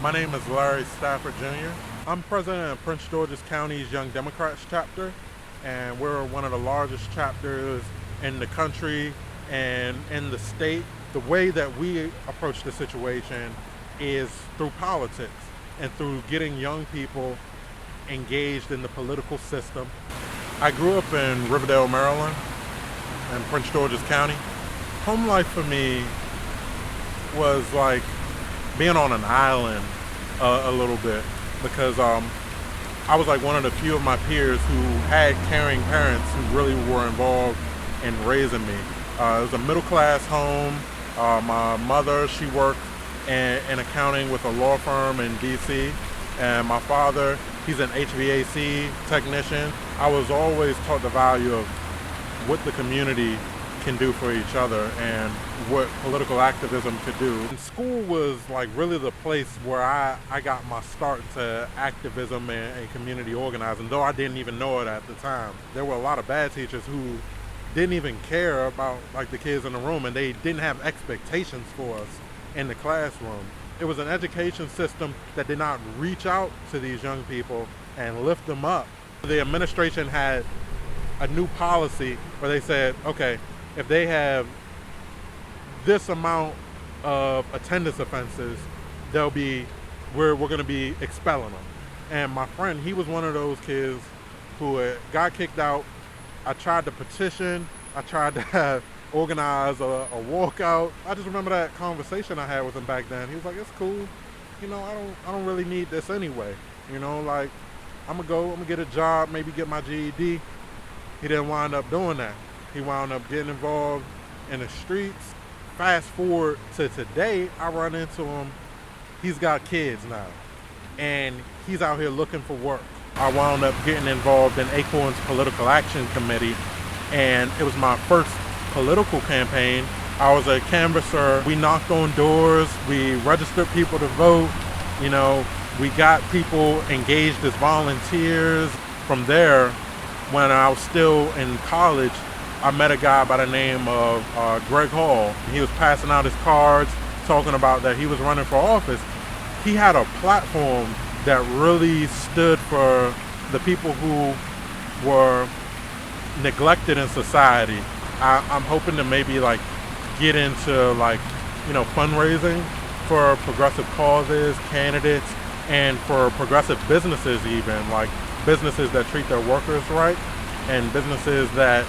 My name is Larry Stafford Jr. I'm president of Prince George's County's Young Democrats chapter, and we're one of the largest chapters in the country and in the state. The way that we approach the situation is through politics and through getting young people engaged in the political system. I grew up in Riverdale, Maryland, in Prince George's County. Home life for me was like being on an island a little bit, because I was like one of the few of my peers who had caring parents who really were involved in raising me. It was a middle class home. My mother, she worked in accounting with a law firm in DC, and my father, he's an HVAC technician. I was always taught the value of what the community can do for each other and what political activism could do. And school was like really the place where I got my start to activism and community organizing, though I didn't even know it at the time. There were a lot of bad teachers who didn't even care about like the kids in the room, and they didn't have expectations for us in the classroom. It was an education system that did not reach out to these young people and lift them up. The administration had a new policy where they said, okay, if they have this amount of attendance offenses, we're going to be expelling them. And my friend, he was one of those kids who got kicked out. I tried to petition. I tried to organize a walkout. I just remember that conversation I had with him back then. He was like, "It's cool. You know, I don't really need this anyway. You know, like I'm gonna get a job, maybe get my GED." He didn't wind up doing that. He wound up getting involved in the streets. Fast forward to today, I run into him. He's got kids now, and he's out here looking for work. I wound up getting involved in Acorn's Political Action Committee, and it was my first political campaign. I was a canvasser. We knocked on doors. We registered people to vote. You know, we got people engaged as volunteers. From there, when I was still in college, I met a guy by the name of Greg Hall. He was passing out his cards, talking about that he was running for office. He had a platform that really stood for the people who were neglected in society. I'm hoping to maybe like get into like, you know, fundraising for progressive causes, candidates, and for progressive businesses, even like businesses that treat their workers right and businesses that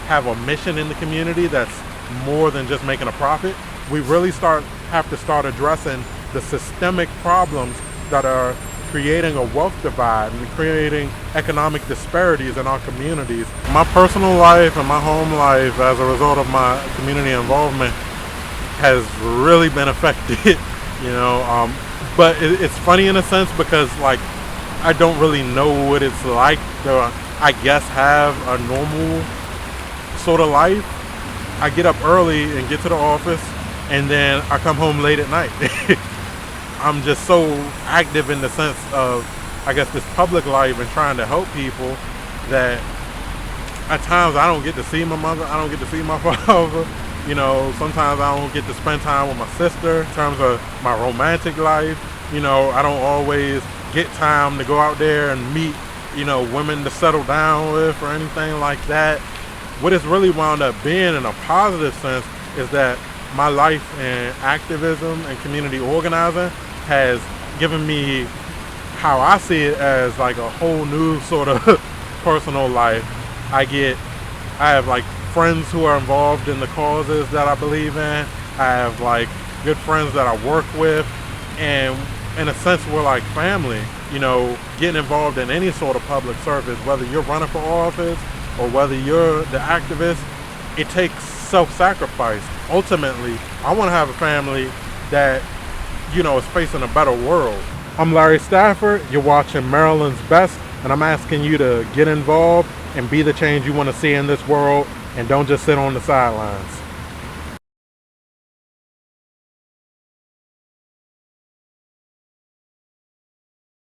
have a mission in the community that's more than just making a profit. We really have to start addressing the systemic problems that are creating a wealth divide and creating economic disparities in our communities. My personal life and my home life, as a result of my community involvement, has really been affected, you know. But it's funny in a sense, because like I don't really know what it's like to, I guess, have a normal sort of life. I get up early and get to the office, and then I come home late at night. I'm just so active in the sense of, I guess, this public life and trying to help people, that at times I don't get to see my mother, I don't get to see my father. You know, sometimes I don't get to spend time with my sister in terms of my romantic life. You know, I don't always get time to go out there and meet, you know, women to settle down with or anything like that. What it's really wound up being in a positive sense is that my life in activism and community organizing has given me how I see it as like a whole new sort of personal life. I have like friends who are involved in the causes that I believe in. I have like good friends that I work with, and in a sense we're like family. You know, getting involved in any sort of public service, whether you're running for office or whether you're the activist, it takes self-sacrifice. Ultimately, I want to have a family that, you know, is facing a better world. I'm Larry Stafford. You're watching Maryland's Best, and I'm asking you to get involved and be the change you want to see in this world, and don't just sit on the sidelines.